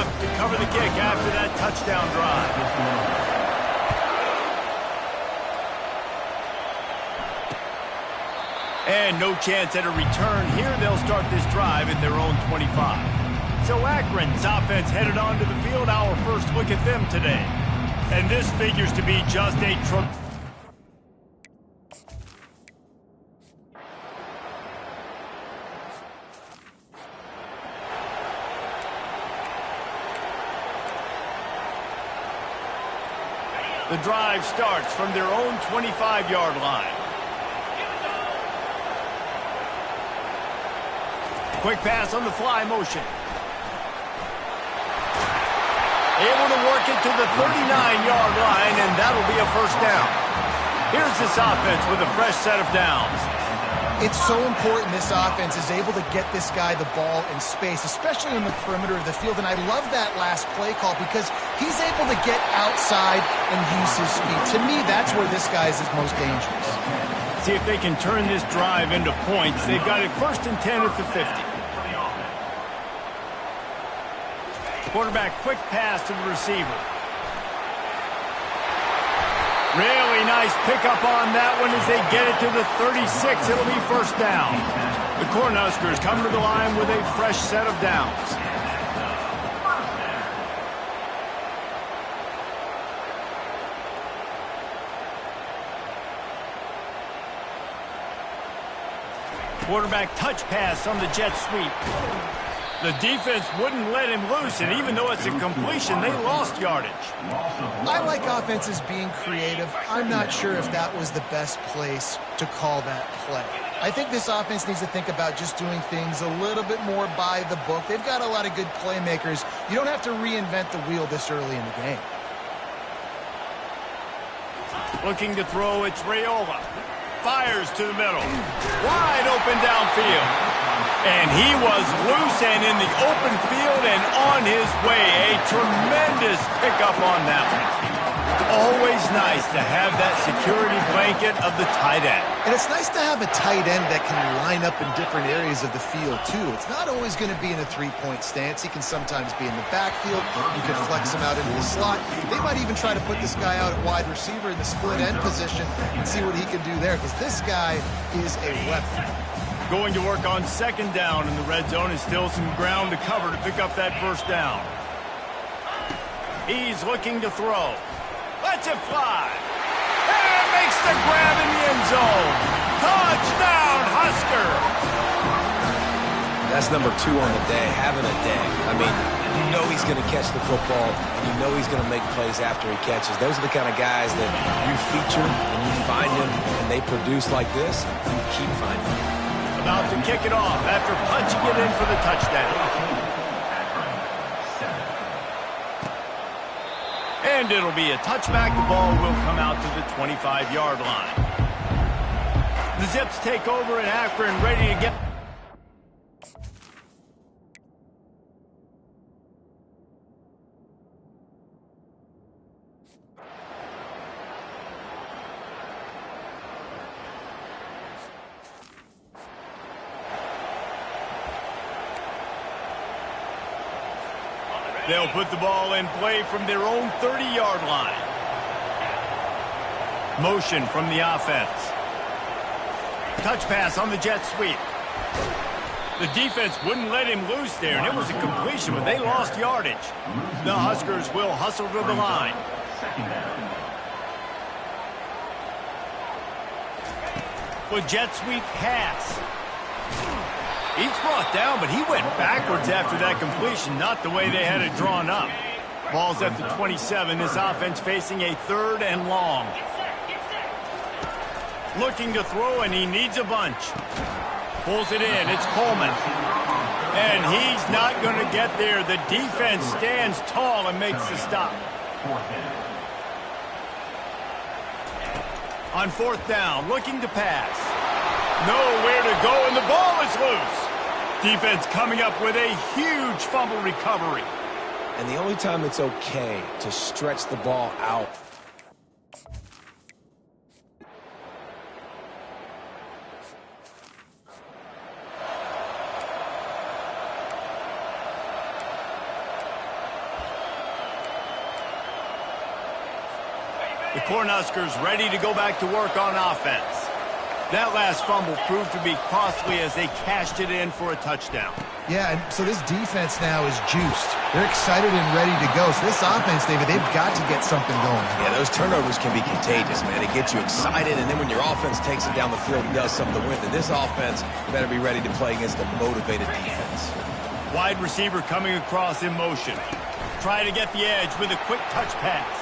up to cover the kick after that touchdown drive. And no chance at a return here. They'll start this drive at their own 25. So Akron's offense headed onto the field. Our first look at them today. And this figures to be just a The drive starts from their own 25-yard line. Quick pass on the fly motion. Able to work it to the 39-yard line, and that'll be a first down. Here's this offense with a fresh set of downs. It's so important this offense is able to get this guy the ball in space, especially in the perimeter of the field. And I love that last play call because he's able to get outside and use his speed. To me, that's where this guy is his most dangerous. See if they can turn this drive into points. They've got it first and 10 at the 50. Quarterback quick pass to the receiver. Really nice pickup on that one as they get it to the 36. It'll be first down. The Cornhuskers come to the line with a fresh set of downs. Quarterback touch pass on the jet sweep. The defense wouldn't let him loose, and even though it's a completion, they lost yardage. I like offenses being creative. I'm not sure if that was the best place to call that play. I think this offense needs to think about just doing things a little bit more by the book. They've got a lot of good playmakers. You don't have to reinvent the wheel this early in the game. Looking to throw, it's Raiola. Fires to the middle. Wide open downfield. And he was loose and in the open field and on his way. A tremendous pickup on that one. Always nice to have that security blanket of the tight end. And it's nice to have a tight end that can line up in different areas of the field, too. It's not always going to be in a three-point stance. He can sometimes be in the backfield. You can flex him out into the slot. They might even try to put this guy out at wide receiver in the split end position and see what he can do there, because this guy is a weapon. Going to work on second down in the red zone is still some ground to cover to pick up that first down. He's looking to throw. Lets it fly. And makes the grab in the end zone. Touchdown, Husker! That's number 2 on the day, having a day. I mean, you know he's going to catch the football, and you know he's going to make plays after he catches. Those are the kind of guys that you feature and you find them, and they produce like this, you keep finding them. About to kick it off after punching it in for the touchdown. And it'll be a touchback. The ball will come out to the 25-yard line. The Zips take over and Akron ready to get... They'll put the ball in play from their own 30-yard line. Motion from the offense. Touch pass on the jet sweep. The defense wouldn't let him loose there, and it was a completion, but they lost yardage. The Huskers will hustle to the line. With jet sweep pass. He's brought down, but he went backwards after that completion, not the way they had it drawn up. Ball's at the 27. This offense facing a third and long. Looking to throw, and he needs a bunch. Pulls it in. It's Coleman. And he's not going to get there. The defense stands tall and makes the stop. On fourth down, looking to pass. Nowhere to go, and the ball is loose. Defense coming up with a huge fumble recovery. And the only time it's okay to stretch the ball out. The Cornhuskers ready to go back to work on offense. That last fumble proved to be costly as they cashed it in for a touchdown. Yeah, and so this defense now is juiced. They're excited and ready to go. So this offense, David, they've got to get something going. Yeah, those turnovers can be contagious, man. It gets you excited, and then when your offense takes it down the field and does something to win, then this offense better be ready to play against a motivated defense. Wide receiver coming across in motion. Try to get the edge with a quick touch pass.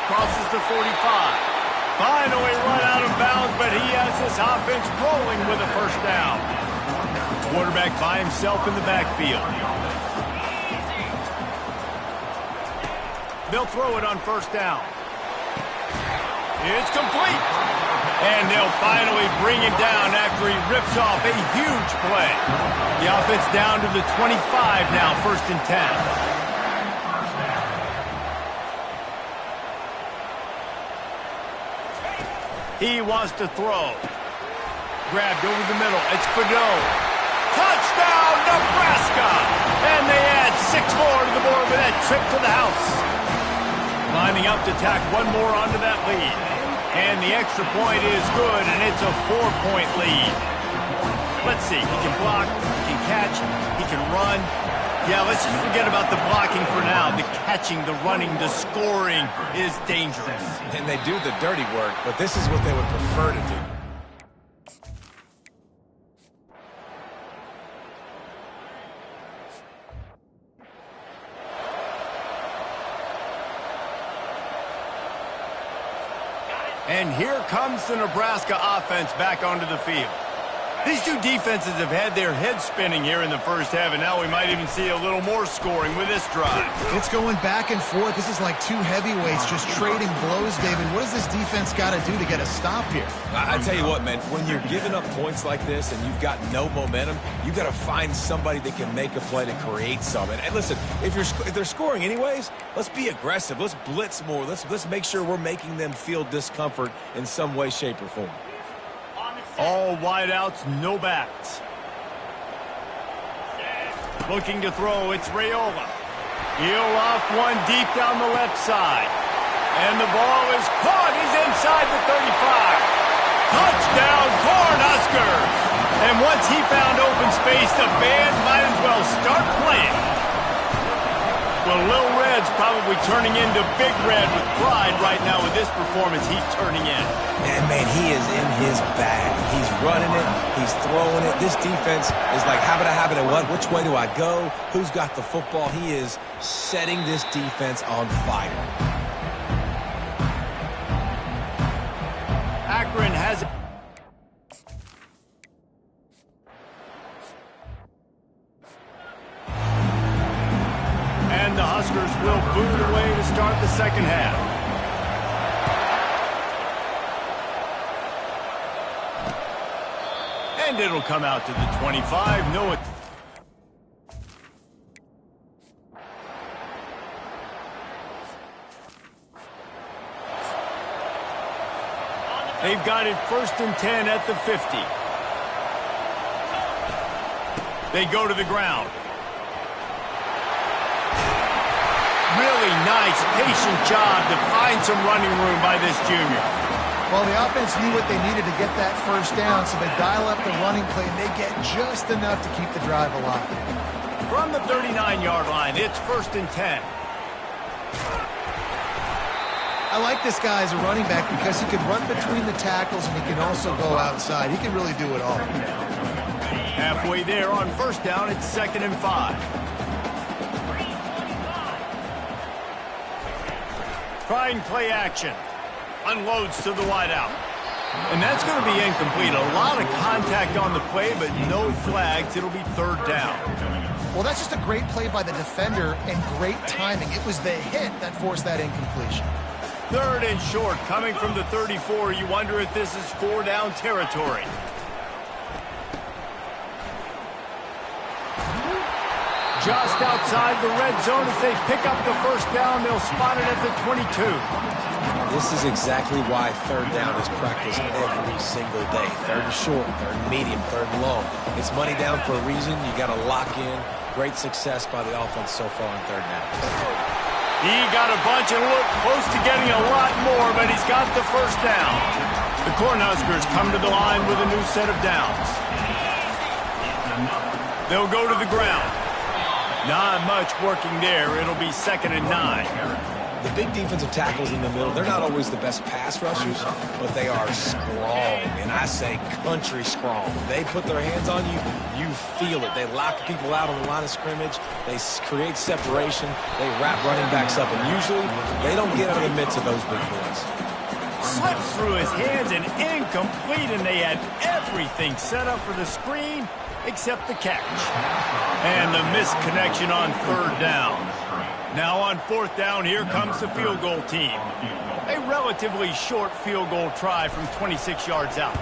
Crosses the 45. Finally run out of bounds, but he has this offense rolling with a first down. Quarterback by himself in the backfield. They'll throw it on first down. It's complete. And they'll finally bring him down after he rips off a huge play. The offense down to the 25 now, 1st and 10. He wants to throw. Grabbed over the middle. It's Fedot. Touchdown, Nebraska! And they add 6 more to the board with that trip to the house. Lining up to tack one more onto that lead. And the extra point is good, and it's a 4-point lead. Let's see. He can block, he can catch, he can run. Yeah, let's just forget about the blocking for now. The catching, the running, the scoring is dangerous. And they do the dirty work, but this is what they would prefer to do. And here comes the Nebraska offense back onto the field. These two defenses have had their heads spinning here in the first half, and now we might even see a little more scoring with this drive. It's going back and forth. This is like two heavyweights just trading blows, David. What does this defense got to do to get a stop here? I tell you what, man, when you're giving up points like this and you've got no momentum, you've got to find somebody that can make a play to create something. And listen, if they're scoring anyways, let's be aggressive. Let's blitz more. Let's make sure we're making them feel discomfort in some way, shape, or form. All wideouts, no backs. Looking to throw, it's Raiola. He'll off one deep down the left side. And the ball is caught. He's inside the 35. Touchdown, Cornhuskers! And once he found open space, the band might as well start playing. Well, Lil Red's probably turning into Big Red with pride right now with this performance he's turning in. And, man, he is in his bag. He's running it. He's throwing it. This defense is like, habit of what? Which way do I go? Who's got the football? He is setting this defense on fire. Arkon has it. And the Huskers will boot it away to start the second half. And it'll come out to the 25. No, they've got it 1st and 10 at the 50. They go to the ground. Really nice, patient job to find some running room by this junior. Well, the offense knew what they needed to get that first down, so they dial up the running play, and they get just enough to keep the drive alive. From the 39-yard line, it's 1st and 10. I like this guy as a running back because he can run between the tackles, and he can also go outside. He can really do it all. Halfway there on first down, it's 2nd and 5. Trying play action. Unloads to the wideout. And that's going to be incomplete. A lot of contact on the play, but no flags. It'll be 3rd down. Well, that's just a great play by the defender and great timing. It was the hit that forced that incompletion. 3rd and short, coming from the 34. You wonder if this is 4-down territory. Just outside the red zone as they pick up the first down. They'll spot it at the 22. This is exactly why 3rd down is practiced every single day. 3rd and short, 3rd and medium, 3rd and long. It's money down for a reason. You got to lock in. Great success by the offense so far on 3rd down. He got a bunch and looked close to getting a lot more, but he's got the first down. The Cornhuskers come to the line with a new set of downs. They'll go to the ground. Not much working there. It'll be 2nd and 9. The big defensive tackles in the middle, they're not always the best pass rushers, but they are strong, and I say country strong. They put their hands on you, you feel it. They lock people out on the line of scrimmage. They create separation. They wrap running backs up, and usually they don't get out of the midst of those big boys. Slips through his hands and incomplete, and they had everything set up for the screen except the catch. And the missed connection on 3rd down. Now on 4th down, here comes the field goal team. A relatively short field goal try from 26 yards out.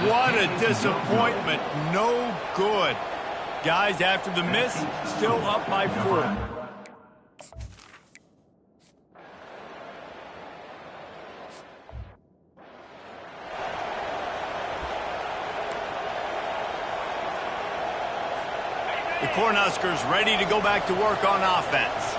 What a disappointment. No good. Guys, after the miss, still up by 4. The Cornhuskers ready to go back to work on offense.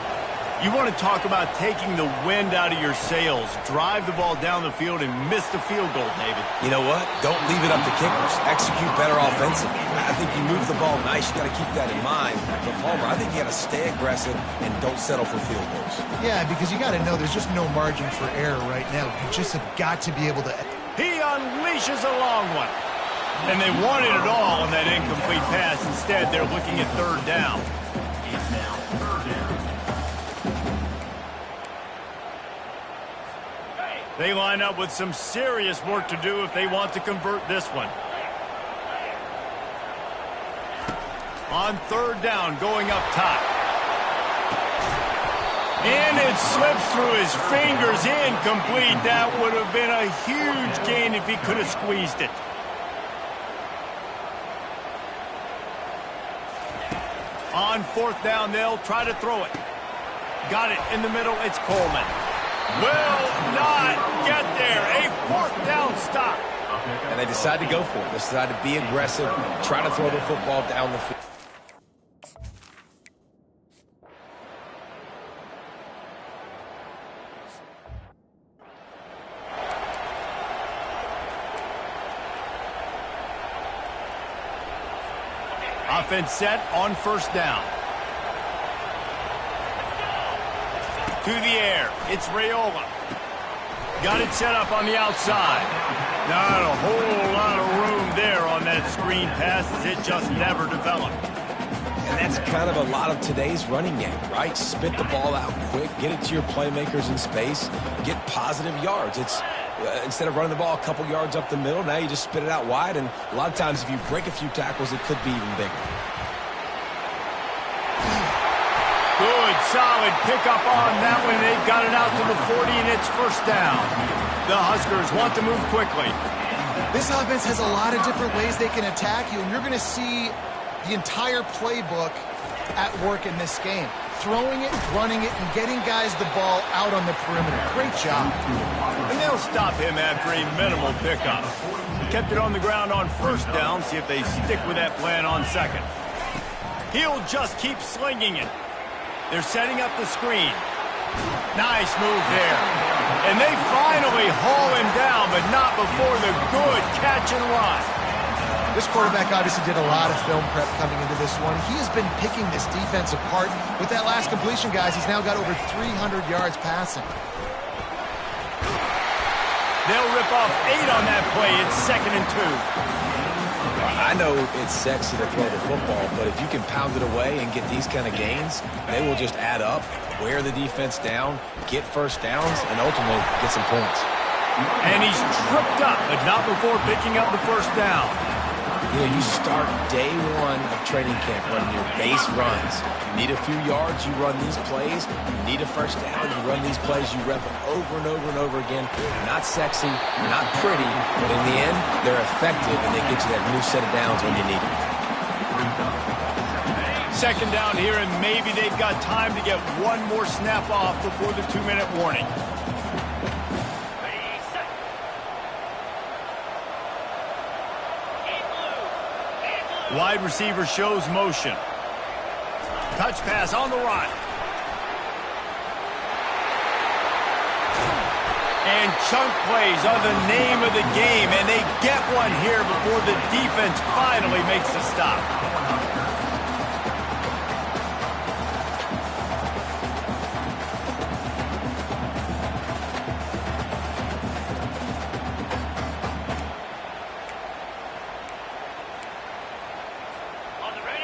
You want to talk about taking the wind out of your sails. Drive the ball down the field and miss the field goal, David. You know what? Don't leave it up to kickers. Execute better offensively. I think you move the ball nice. You got to keep that in mind. But Palmer, I think you got to stay aggressive and don't settle for field goals. Yeah, because you got to know there's just no margin for error right now. You just have got to be able to... He unleashes a long one. And they wanted it all on that incomplete pass. Instead, they're looking at 3rd down. They line up with some serious work to do if they want to convert this one. On 3rd down, going up top. And it slips through his fingers, incomplete. That would have been a huge gain if he could have squeezed it. On 4th down, they'll try to throw it. Got it in the middle. It's Coleman. Will not get there. A 4th down stop. And they decide to go for it. They decide to be aggressive, try to throw the football down the field. Offense set on 1st down. To the air. It's Raiola. Got it set up on the outside. Not a whole lot of room there on that screen pass as it just never developed. And that's kind of a lot of today's running game, right? Spit the ball out quick, get it to your playmakers in space, get positive yards. It's instead of running the ball a couple yards up the middle, now you just spit it out wide, and a lot of times if you break a few tackles, it could be even bigger. Good, solid pickup on that one. They've got it out to the 40, and it's 1st down. The Huskers want to move quickly. This offense has a lot of different ways they can attack you, and you're going to see the entire playbook at work in this game. Throwing it, running it, and getting guys the ball out on the perimeter. Great job. And they'll stop him after a minimal pickup. Kept it on the ground on 1st down. See if they stick with that plan on 2nd. He'll just keep slinging it. They're setting up the screen. Nice move there. And they finally haul him down, but not before the good catch and run. This quarterback obviously did a lot of film prep coming into this one. He has been picking this defense apart. With that last completion, guys, he's now got over 300 yards passing. They'll rip off 8 on that play. It's 2nd and 2. I know it's sexy to throw the football, but if you can pound it away and get these kind of gains, they will just add up, wear the defense down, get 1st downs, and ultimately get some points. And he's tripped up, but not before picking up the 1st down. You know, you start day 1 of training camp running your base runs. You need a few yards, you run these plays. You need a 1st down, you run these plays. You rep them over and over and over again. They're not sexy, they're not pretty, but in the end, they're effective, and they get you that new set of downs when you need them. 2nd down here, and maybe they've got time to get one more snap off before the 2-minute warning. Wide receiver shows motion. Touch pass on the run. And chunk plays are the name of the game, and they get one here before the defense finally makes the stop.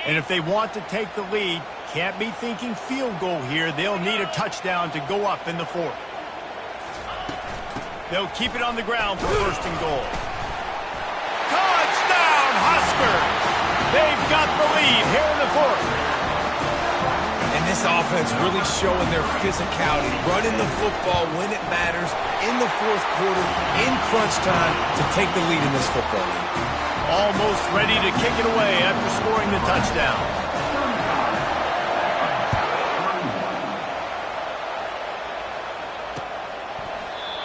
And if they want to take the lead, can't be thinking field goal here. They'll need a touchdown to go up in the fourth. They'll keep it on the ground for first and goal. Touchdown, Huskers! They've got the lead here in the fourth. And this offense really showing their physicality, running the football when it matters, in the fourth quarter, in crunch time, to take the lead in this football game. Almost ready to kick it away after scoring the touchdown.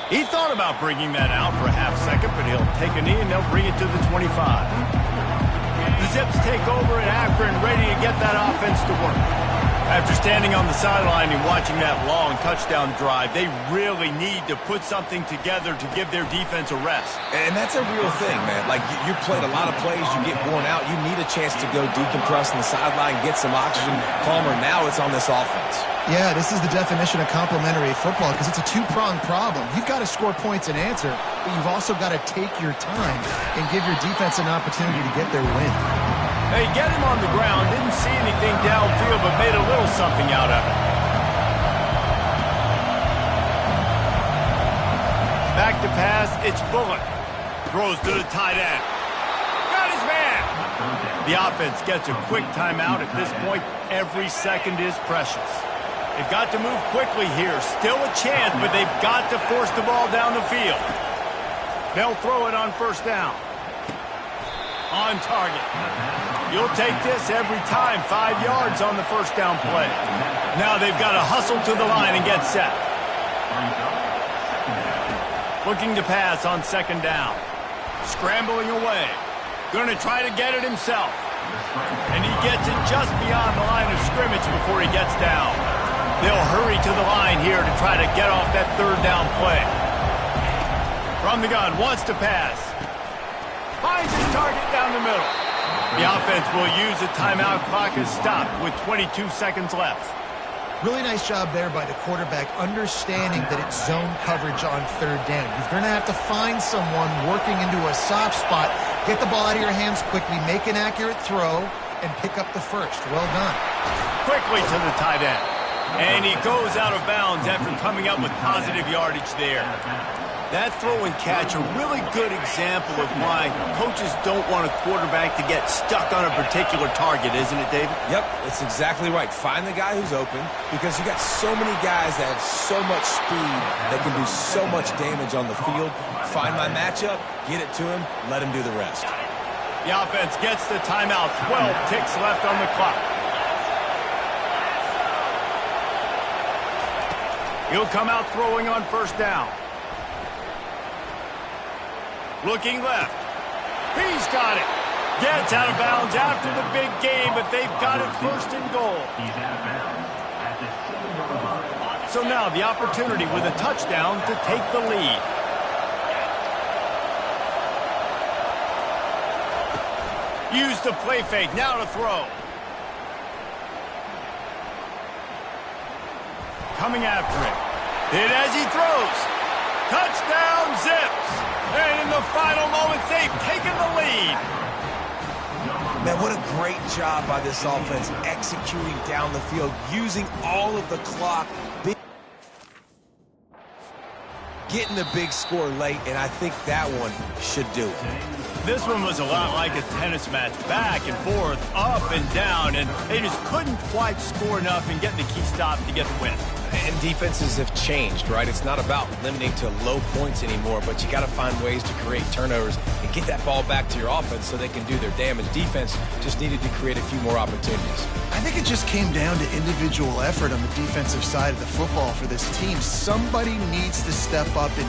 He thought about bringing that out for a half second, but he'll take a knee and they'll bring it to the 25. The Zips take over at Akron, ready to get that offense to work. After standing on the sideline and watching that long touchdown drive, they really need to put something together to give their defense a rest. And that's a real thing, man. Like, you played a lot of plays, you get worn out, you need a chance to go decompress on the sideline, get some oxygen, calmer. Now it's on this offense. Yeah, this is the definition of complementary football because it's a two-pronged problem. You've got to score points and answer, but you've also got to take your time and give your defense an opportunity to get their win. They get him on the ground, didn't see anything downfield, but made a little something out of it. Back to pass, it's Bullock. Throws to the tight end. Got his man. The offense gets a quick timeout. At this point, every second is precious. They've got to move quickly here. Still a chance, but they've got to force the ball down the field. They'll throw it on first down. On target. You'll take this every time. 5 yards on the first down play. Now they've got to hustle to the line and get set. Looking to pass on second down. Scrambling away. Going to try to get it himself. And he gets it just beyond the line of scrimmage before he gets down. They'll hurry to the line here to try to get off that third down play. From the gun, wants to pass. Finds his target down the middle. The offense will use a timeout. Clock is stopped with 22 seconds left. Really nice job there by the quarterback, understanding that it's zone coverage on third down. You're going to have to find someone working into a soft spot, get the ball out of your hands quickly, make an accurate throw, and pick up the first. Well done. Quickly to the tight end. And he goes out of bounds after coming up with positive yardage there. That throw and catch, a really good example of why coaches don't want a quarterback to get stuck on a particular target, isn't it, David? Yep, that's exactly right. Find the guy who's open because you got so many guys that have so much speed that can do so much damage on the field. Find my matchup, get it to him, let him do the rest. The offense gets the timeout. 12 ticks left on the clock. He'll come out throwing on first down. Looking left. He's got it. Gets out of bounds after the big game, but they've got it first and goal. So now the opportunity with a touchdown to take the lead. Use the play fake. Now to throw. Coming after it. Hit as he throws. Touchdown, Zips. And in the final moments, they've taken the lead. Man, what a great job by this offense executing down the field, using all of the clock, getting the big score late, and I think that one should do it. This one was a lot like a tennis match, back and forth, up and down, and they just couldn't quite score enough and get the key stop to get the win. And defenses have changed, right? It's not about limiting to low points anymore, but you got to find ways to create turnovers and get that ball back to your offense so they can do their damage. Defense just needed to create a few more opportunities. I think it just came down to individual effort on the defensive side of the football for this team. Somebody needs to step up and